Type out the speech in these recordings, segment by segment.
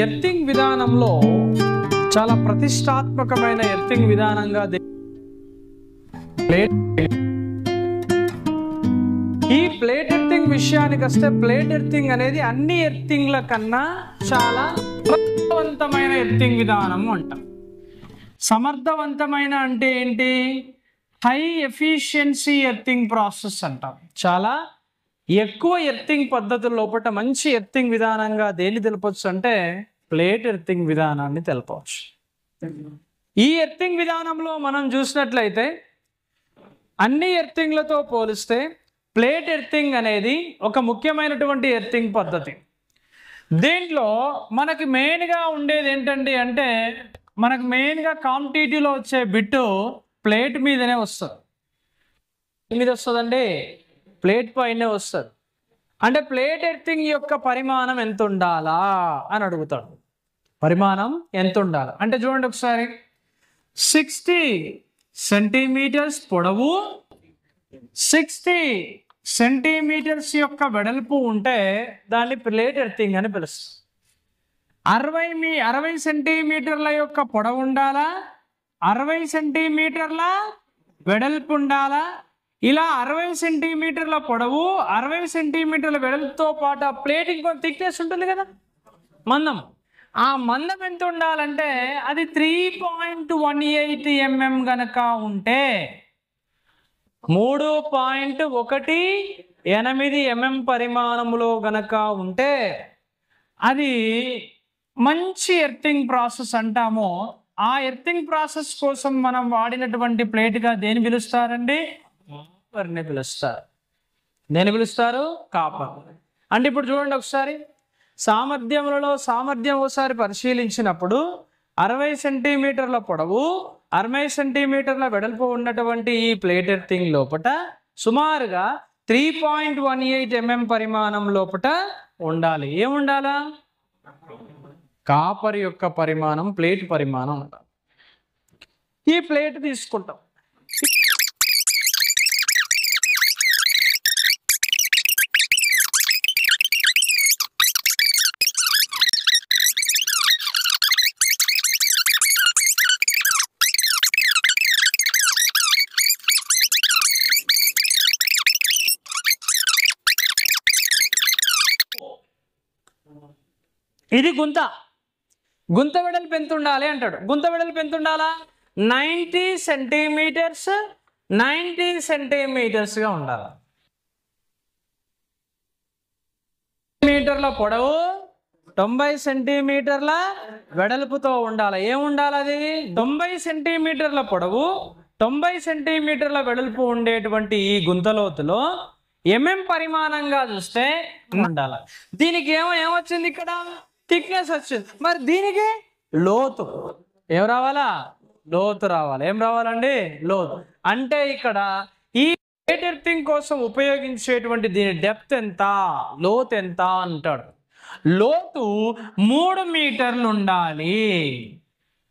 Earthing విధానంలో చాలా ప్రతిష్టాత్మకమైన ఎర్తింగ్ విధానంగా ఈ ప్లేట్ ఎర్తింగ్ విషయానికి వస్తే ప్లేట్ ఎర్తింగ్ అనేది అన్ని ఎర్తింగ్ల కన్నా చాలా సమర్థవంతమైన ఎర్తింగ్ విధానం అంటాం. సమర్థవంతమైన అంటే ఏంటి? హై ఎఫిషియన్సీ ఎర్తింగ్ ప్రాసెస్ అంటాం. చాలా ఎక్కువ ఎర్తింగ్ పద్ధతుల లోపల మంచి ఎర్తింగ్ విధానంగా దేన్ని తెలపవచ్చు అంటే ప్లేట్ ఎర్తింగ్ విధానాన్ని తెలపవచ్చు. ఈ ఎర్తింగ్ విధానంలో మనం చూసినట్లయితే అన్ని ఎర్తింగ్లతో పోలిస్తే ప్లేట్ ఎర్తింగ్ అనేది ఒక ముఖ్యమైనటువంటి ఎర్తింగ్ పద్ధతి. దీంట్లో మనకి మెయిన్గా ఉండేది ఏంటండి అంటే మనకు మెయిన్గా కాంపిటేటివ్లో వచ్చే బిట్టు ప్లేట్ మీదనే వస్తుంది. మీద వస్తుందండి, ప్లేట్ పైనే వస్తుంది. అంటే ప్లేట్ ఎర్తింగ్ యొక్క పరిమాణం ఎంత ఉండాలా అని అడుగుతాడు. పరిమాణం ఎంత ఉండాలి అంటే చూడండి ఒకసారి, 60 సెంటీమీటర్స్ పొడవు 60 సెంటీమీటర్స్ యొక్క వెడల్పు ఉంటే దాన్ని ప్లేట్ ఎర్తింగ్ అని పిలుస్తారు. 60 సెంటీమీటర్ల యొక్క పొడవు ఉండాలా, 60 సెంటీమీటర్ల వెడల్పు ఉండాలా. ఇలా 60 సెంటీమీటర్ల పొడవు 60 సెంటీమీటర్ల వెడల్పుతో పాటు ఆ ప్లేట్ ఇంకో థిక్నెస్ ఉంటుంది కదా, మందం. ఆ మందం ఎంత ఉండాలంటే అది 3.18 mm గనక ఉంటే 3.18 mm పరిమాణంలో గనక ఉంటే అది మంచి ఎర్తింగ్ ప్రాసెస్ అంటాము. ఆ ఎర్తింగ్ ప్రాసెస్ కోసం మనం వాడినటువంటి ప్లేట్గా దేని పిలుస్తారండి? కాపర్ని పిలుస్తారు. దేని పిలుస్తారు? కాపర్. అంటే ఇప్పుడు చూడండి ఒకసారి, సామర్థ్యం ఒకసారి పరిశీలించినప్పుడు 60 సెంటీమీటర్ల పొడవు 60 సెంటీమీటర్ల వెడల్పు ఉన్నటువంటి ఈ ప్లేట్ ఎర్తింగ్ లోపట సుమారుగా 3.18 mm పరిమాణం లోపట ఉండాలి. ఏముండాలా? కాపర్ యొక్క పరిమాణం, ప్లేట్ పరిమాణం ఉండాలి. ఈ ప్లేట్ తీసుకుంటాం. ఇది గుంత వెడల్పు ఎంత ఉండాలి అంటాడు. గుంత వెడల్పు ఎంత ఉండాలా? 90 సెంటీమీటర్స్గా ఉండాలి. మీటర్ల పొడవు 90 సెంటీమీటర్ల వెడల్పుతో ఉండాలి. ఏముండాలి అది? 90 సెంటీమీటర్ల పొడవు 90 సెంటీమీటర్ల వెడల్పు ఉండేటువంటి ఈ గుంతలోతులో ఎంఎం పరిమాణంగా చూస్తే ఉండాలి. దీనికి ఏమొచ్చింది? ఇక్కడ థిక్నెస్ వచ్చింది. మరి దీనికి లోతు ఏం రావాలా? లోతు రావాలి. ఏం రావాలండి? లోతు. అంటే ఇక్కడ ఈ ప్లేట్ ఎర్తింగ్ కోసం ఉపయోగించేటువంటి దీని డెప్త్ ఎంత, లోతు ఎంత అంటాడు. లోతు 3 మీటర్లు ఉండాలి.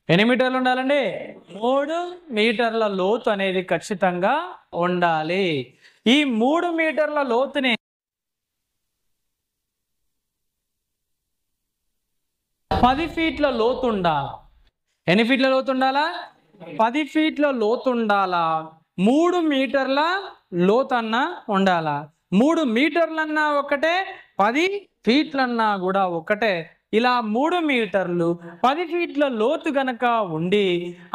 ఎన్ని మీటర్లు ఉండాలండి? 3 మీటర్ల లోతు అనేది ఖచ్చితంగా ఉండాలి. ఈ 3 మీటర్ల లోతుని 10 ఫీట్ల లోతు ఉండాలా. ఎన్ని ఫీట్ల లోతు ఉండాలా? 10 ఫీట్ల లోతు ఉండాలా. 3 మీటర్ల లోతన్నా ఉండాలా. 3 మీటర్లన్నా ఒకటే, 10 ఫీట్లన్నా కూడా ఒకటే. ఇలా 3 మీటర్లు 10 ఫీట్ల లోతు గనక ఉండి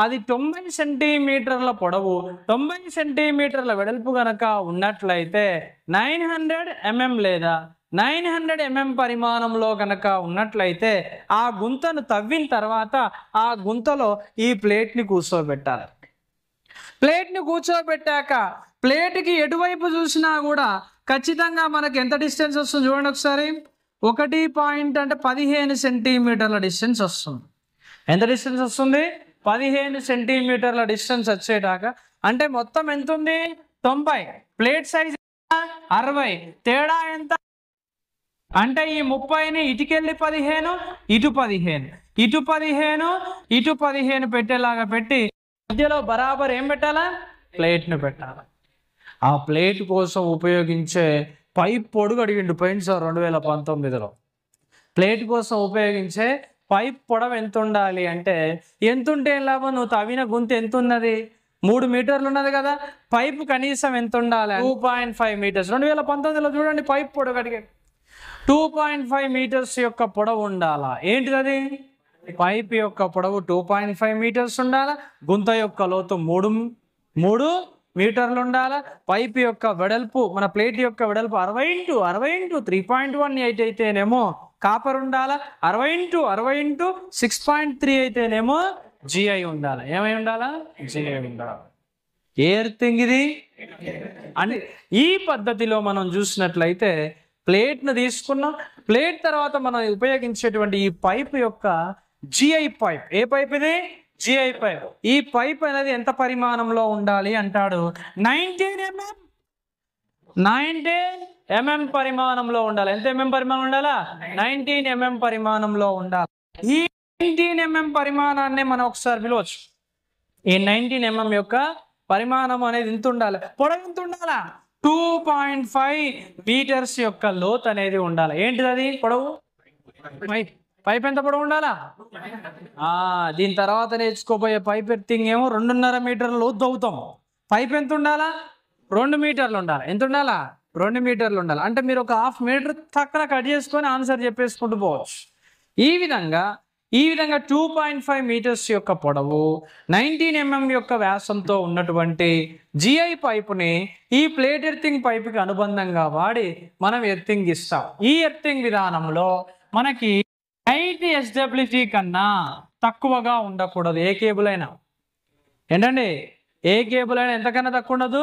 అది 90 సెంటీమీటర్ల పొడవు 90 సెంటీమీటర్ల వెడల్పు గనక ఉన్నట్లయితే 900 mm లేదా 900 mm పరిమాణంలో గనక ఉన్నట్లయితే ఆ గుంతను తవ్విన తర్వాత ఆ గుంతలో ఈ ప్లేట్ని కూర్చోబెట్టాలి. ప్లేట్ని కూర్చోబెట్టాక ప్లేట్కి ఎటువైపు చూసినా కూడా ఖచ్చితంగా మనకి ఎంత డిస్టెన్స్ వస్తుంది చూడండి ఒకసారి. 15 సెంటీమీటర్ల డిస్టెన్స్ వస్తుంది. ఎంత డిస్టెన్స్ వస్తుంది? 15 సెంటీమీటర్ల డిస్టెన్స్ వచ్చేటాక అంటే మొత్తం ఎంత ఉంది? 90. Plate size 60. తేడా ఎంత అంటే ఈ 30ని ఇటుకెళ్ళి 15, ఇటు 15, ఇటు 15, ఇటు 15 పెట్టేలాగా పెట్టి మధ్యలో బరాబర్ ఏం పెట్టాలా? ప్లేట్ను పెట్టాలి. ఆ ప్లేట్ కోసం ఉపయోగించే పైప్ పొడుగు అడిగిండు పోయినసారి 2019లో. ప్లేట్ కోసం ఉపయోగించే పైప్ పొడవు ఎంత ఉండాలి అంటే ఎంత ఉంటే లాభం? నువ్వు తవ్విన గుంత ఎంత ఉన్నది? 3 మీటర్లు ఉన్నది కదా. పైపు కనీసం ఎంత ఉండాలి? 2.5 మీటర్స్. 2019లో చూడండి పైప్ పొడవు అడిగాడు. 2.5 మీటర్స్ యొక్క పొడవు ఉండాలా. ఏంటిది అది? పైప్ యొక్క పొడవు 2.5 మీటర్స్ ఉండాలా. గుంత యొక్క లోతు 3 మీటర్లు ఉండాలా. పైప్ యొక్క వెడల్పు, మన ప్లేట్ యొక్క వెడల్పు 60x 3.18 అయితేనేమో కాపర్ ఉండాలా. 60x 6.3 అయితేనేమో జిఐ ఉండాలి. ఏమై ఉండాలా? జిఐ ఉండాలి. ఏ ఎర్తింగ్ ఇది అని ఈ పద్ధతిలో మనం చూసినట్లయితే ప్లేట్ను తీసుకున్నాం. ప్లేట్ తర్వాత మనం ఉపయోగించేటువంటి ఈ పైప్ యొక్క జిఐ పైప్. ఏ పైప్ ఇది? GI pipe. ఈ పైప్ అనేది ఎంత పరిమాణంలో ఉండాలి అంటాడు? 19 mm పరిమాణంలో ఉండాలి. ఎంత mm పరిమాణం ఉండాలా? 19 mm పరిమాణంలో ఉండాలి. ఈ 19 mm పరిమాణాన్ని మనం ఒకసారి పిలవచ్చు. ఈ 19 mm యొక్క పరిమాణం అనేది ఎంత ఉండాలి? పొడవు ఎంత ఉండాలా? 2.5 మీటర్స్ యొక్క లోత్ అనేది ఉండాలి. ఏంటిది అది? పొడవు. పైప్ ఎంత పొడవు ఉండాలా? దీని తర్వాత నేర్చుకోబోయే పైప్ ఎర్తింగ్ ఏమో 2.5 మీటర్ల లోతు తవ్వుతాం. పైప్ ఎంత ఉండాలా? 2 మీటర్లు ఉండాలి. ఎంత ఉండాలా? 2 మీటర్లు ఉండాలి. అంటే మీరు ఒక 1/2 మీటర్ తక్కువ కట్ చేసుకొని ఆన్సర్ చెప్పేసుకుంటూ పోవచ్చు. ఈ విధంగా 2.5 మీటర్స్ యొక్క పొడవు 19 mm యొక్క వ్యాసంతో ఉన్నటువంటి జిఐ పైపుని ఈ ప్లేట్ ఎర్తింగ్ పైపుకి అనుబంధంగా వాడి మనం ఎర్తింగ్ ఇస్తాం. ఈ ఎర్తింగ్ విధానంలో మనకి 8 SWG కన్నా తక్కువగా ఉండకూడదు. ఏ కేబుల్ అయినా ఏంటండి? ఏ కేబుల్ అయినా ఎంతకన్నా తక్కువ ఉండదు?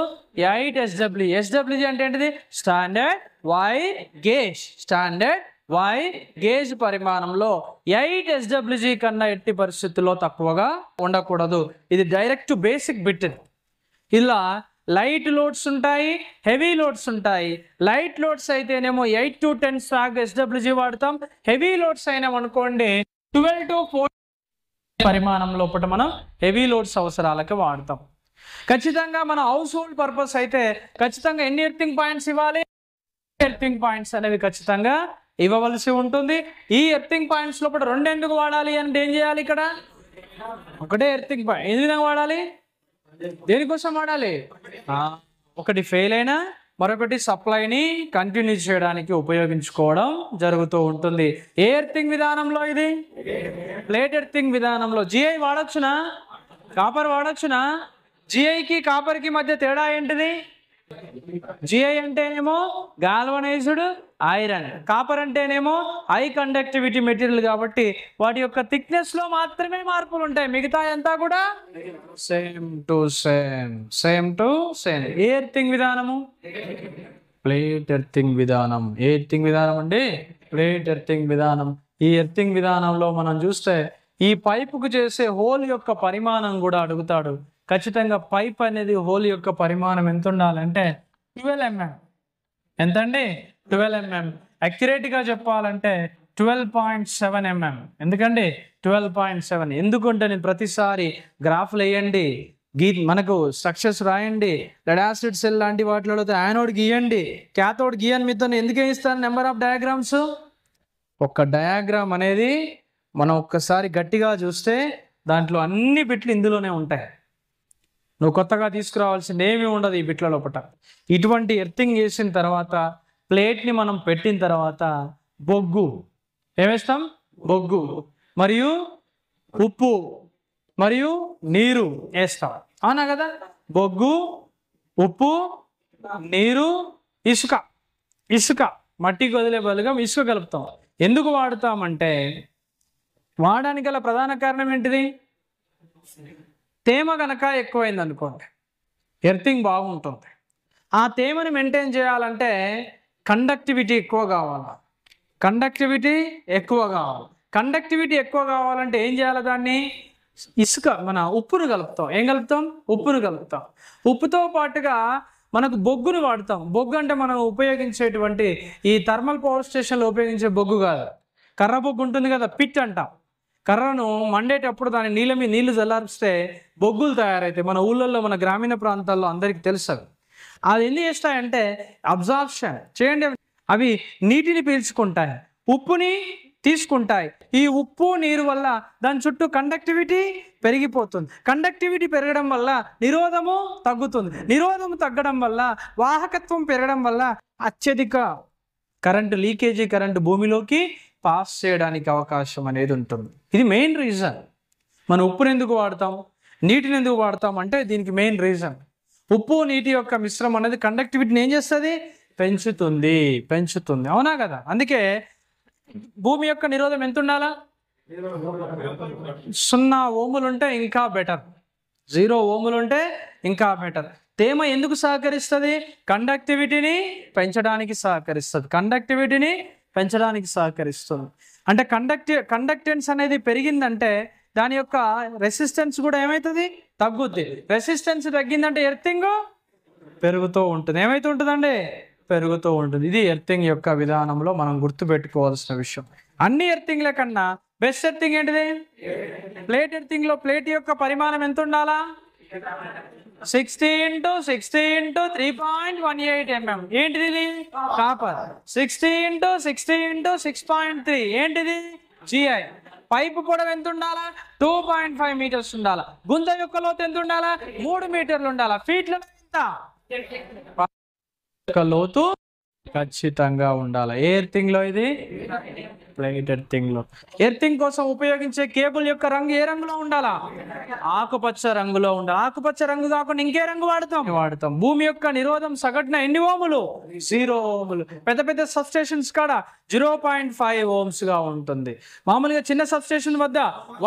8 SWG. SWG అంటే ఏంటిది? Standard wire gauge. Standard wire gauge పరిమాణంలో 8 SWG కన్నా ఎట్టి పరిస్థితుల్లో తక్కువగా ఉండకూడదు. ఇది డైరెక్ట్ బేసిక్ బిట్. ఇలా లైట్ లోడ్స్ ఉంటాయి, హెవీ లోడ్స్ ఉంటాయి. లైట్ లోడ్స్ అయితేనేమో 8 to 10 స్వాగ్ SWG వాడతాం. హెవీ లోడ్స్ అయినా అనుకోండి 12 to 14 పరిమాణం లోపల మనం హెవీ లోడ్స్ అవసరాలకి వాడతాం. ఖచ్చితంగా మన హౌస్ హోల్డ్ పర్పస్ అయితే ఖచ్చితంగా ఎన్ని ఎర్తింగ్ పాయింట్స్ ఇవ్వాలి? ఎర్తింగ్ పాయింట్స్ అనేవి ఖచ్చితంగా ఇవ్వవలసి ఉంటుంది. ఈ ఎర్తింగ్ పాయింట్స్ లోపల 2 ఎందుకు వాడాలి అంటే ఏం చేయాలి? ఇక్కడ ఒకటే ఎర్తింగ్ పాయింట్. ఏ విధంగా వాడాలి? దేనికోసం వాడాలి? ఒకటి ఫెయిల్ అయినా మరొకటి సప్లైని కంటిన్యూ చేయడానికి ఉపయోగించుకోవడం జరుగుతూ ఉంటుంది. ఏ ఎర్తింగ్ విధానంలో? ఇది ప్లేట్ ఎర్తింగ్ విధానంలో. జిఐ వాడొచ్చునా? కాపర్ వాడొచ్చునా? జిఐకి కాపర్కి మధ్య తేడా ఏంటిది? జిఐ అంటేనేమో గాల్వనైజ్డ్ ఐరన్, కాపర్ అంటేనేమో హై కండక్టివిటీ మెటీరియల్ కాబట్టి వాటి యొక్క థిక్నెస్ లో మాత్రమే మార్పులు ఉంటాయి. మిగతా అంతా కూడా same to same. A earthing విధానము? ప్లేట్ ఎర్తింగ్ విధానం. ఏ ఎర్తింగ్ విధానం అండి? ప్లేట్ ఎర్తింగ్ విధానం. ఈ ఎర్తింగ్ విధానంలో మనం చూస్తే ఈ పైపుకు చేసే హోల్ యొక్క పరిమాణం కూడా అడుగుతాడు. ఖచ్చితంగా పైప్ అనేది హోల్ యొక్క పరిమాణం ఎంత ఉండాలంటే 12 mm. ఎంతండి? 12 mm. అక్యురేట్గా చెప్పాలంటే 12.7 mm. ఎందుకండి 12.7? ఎందుకంటే నేను ప్రతిసారి గ్రాఫ్లు వేయండి, మనకు స్ట్రక్చర్స్ రాయండి, లెడ్ యాసిడ్ సెల్ లాంటి వాటిలో యానోడ్ గీయండి, క్యాథోడ్ గీయని మీతో ఎందుకు వేయిస్తాను నెంబర్ ఆఫ్ డయాగ్రామ్స్. ఒక డయాగ్రామ్ అనేది మనం ఒక్కసారి గట్టిగా చూస్తే దాంట్లో అన్ని బిట్లు ఇందులోనే ఉంటాయి. నువ్వు కొత్తగా తీసుకురావాల్సింది ఏమీ ఉండదు ఈ బిట్ల లోపల. ఇటువంటి ఎర్తింగ్ చేసిన తర్వాత ప్లేట్ని మనం పెట్టిన తర్వాత బొగ్గు ఏమేస్తాం? బొగ్గు మరియు ఉప్పు మరియు నీరు వేస్తాం. అవునా కదా? బొగ్గు, ఉప్పు, నీరు, ఇసుక మట్టికి వదిలే బదులుగా ఇసుక కలుపుతాం. ఎందుకు వాడుతామంటే వాడడానికి గల ప్రధాన కారణం ఏంటిది? తేమ కనుక ఎక్కువైంది అనుకోండి ఎర్తింగ్ బాగుంటుంది. ఆ తేమని మెయింటైన్ చేయాలంటే కండక్టివిటీ ఎక్కువ కావాలి. కండక్టివిటీ ఎక్కువ కావాలంటే ఏం చేయాలి? దాన్ని మన ఉప్పును కలుపుతాం. ఏం కలుపుతాం? ఉప్పును కలుపుతాం. ఉప్పుతో పాటుగా మనకు బొగ్గును వాడతాం. బొగ్గు అంటే మనం ఉపయోగించేటువంటి ఈ థర్మల్ పవర్ స్టేషన్లో ఉపయోగించే బొగ్గు కాదు, కర్ర బొగ్గు ఉంటుంది కదా, పిట్ అంటాం. కర్రను మండేటప్పుడు దాని నీళ్ళు చల్లారిస్తే బొగ్గులు తయారైతాయి. మన ఊళ్ళల్లో, మన గ్రామీణ ప్రాంతాల్లో అందరికీ తెలుసు. అది ఎన్ని చేస్తాయంటే అబ్జార్ప్షన్ చేయండి, అవి నీటిని పీల్చుకుంటాయి. ఉప్పుని తీసుకుంటాయి. ఈ ఉప్పు నీరు వల్ల దాని చుట్టూ కండక్టివిటీ పెరిగిపోతుంది. కండక్టివిటీ పెరగడం వల్ల నిరోధము తగ్గుతుంది. నిరోధము తగ్గడం వల్ల వాహకత్వం పెరగడం వల్ల అత్యధిక కరెంటు లీకేజీ కరెంటు భూమిలోకి పాస్ చేయడానికి అవకాశం అనేది ఉంటుంది. ఇది మెయిన్ రీజన్. మనం ఉప్పుని ఎందుకు వాడతాం, నీటిని ఎందుకు వాడతాం అంటే దీనికి మెయిన్ రీజన్. ఉప్పు నీటి యొక్క మిశ్రమం అనేది కండక్టివిటీని ఏం చేస్తుంది, పెంచుతుంది. అవునా కదా? అందుకే భూమి యొక్క నిరోధం ఎంత ఉండాలా, 0 ఓములు ఉంటే ఇంకా బెటర్, 0 ఓములు ఉంటే ఇంకా బెటర్. తేమ ఎందుకు సహకరిస్తుంది, కండక్టివిటీని పెంచడానికి సహకరిస్తుంది. అంటే కండక్టెన్స్ అనేది పెరిగిందంటే దాని యొక్క రెసిస్టెన్స్ కూడా ఏమవుతుంది, తగ్గుద్ది. రెసిస్టెన్స్ తగ్గిందంటే ఎర్తింగ్ పెరుగుతూ ఉంటుంది. ఏమైతే ఉంటుందండి, పెరుగుతూ ఉంటుంది. ఇది ఎర్తింగ్ యొక్క విధానంలో మనం గుర్తుపెట్టుకోవాల్సిన విషయం. అన్ని ఎర్తింగ్ల కన్నా బెస్ట్ ఎర్తింగ్ ఏంటిది, ప్లేట్ ఎర్తింగ్ లో ప్లేట్ యొక్క పరిమాణం ఎంత ఉండాలా, 60 × 60 × 3.18 mm. ఏంటిది, ఇది కాపర్. 60 × 60 × 6.3 ఏంటిది, GI. పైపు పొడవు ఎంత ఉండాలా, 2.5 మీటర్స్ ఉండాలా. గుంత యొక్క లోతు ఎంత ఉండాలా, 3 మీటర్లు ఉండాలా. ఫీట్లో ఎంత లోతు ఖచ్చితంగా ఉండాలి. ఏ ఎర్తింగ్ లో, ఇది ప్లేట్ ఎర్తింగ్ లో. ఎర్తింగ్ కోసం ఉపయోగించే కేబుల్ యొక్క రంగు ఏ రంగులో ఉండాలా, ఆకుపచ్చ రంగులో ఉండాలి. ఆకుపచ్చ రంగు కాకుండా ఇంకే రంగు వాడతాం. భూమి యొక్క నిరోధం సగటున ఎన్ని ఓములు, 0 ఓములు. పెద్ద పెద్ద సబ్స్టేషన్స్ కాడ 0.5 ఓమ్స్ గా ఉంటుంది. మామూలుగా చిన్న సబ్స్టేషన్ వద్ద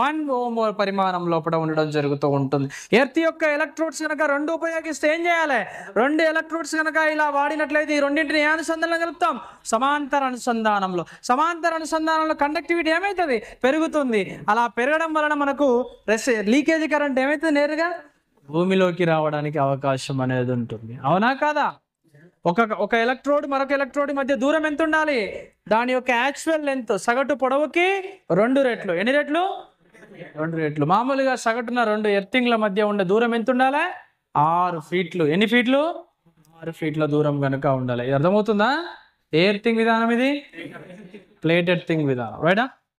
1 ఓమ్ పరిమాణం లోపల ఉండడం జరుగుతూ ఉంటుంది. ఎర్త్ యొక్క ఎలక్ట్రోడ్స్ కనుక 2 ఉపయోగిస్తే ఏం చేయాలి, 2 ఎలక్ట్రోడ్స్ కనుక ఇలా వాడినట్లయితే ఈ రెండింటిని ఏ అనుసంధానం కలుపుతాం, సమాంతర అనుసంధానంలో కండక్టివిటీ ఏమవుతుంది, పెరుగుతుంది. అలా పెరగడం వలన మనకు లీకేజీ కరెంట్ ఏమవుతుంది, నేరుగా భూమిలోకి రావడానికి అవకాశం అనేది ఉంటుంది. అవునా కాదా? ఒక ఎలక్ట్రోడ్ మరొక ఎలక్ట్రోడ్ మధ్య దూరం ఎంత ఉండాలి, దాని యొక్క యాక్చువల్ లెంత్ సగటు పొడవుకి 2 రెట్లు. ఎన్ని రెట్లు, 2 రెట్లు. మామూలుగా సగటున 2 ఎర్తింగ్ల మధ్య ఉండే దూరం ఎంత ఉండాలి, 6 ఫీట్లు. ఎన్ని ఫీట్లు, 6 ఫీట్ల దూరం కనుక ఉండాలి. ఇది అర్థమవుతుందా? ఏ ఎర్తింగ్ విధానం ఇది, ప్లేట్ ఎర్తింగ్ విధానం. రైటా?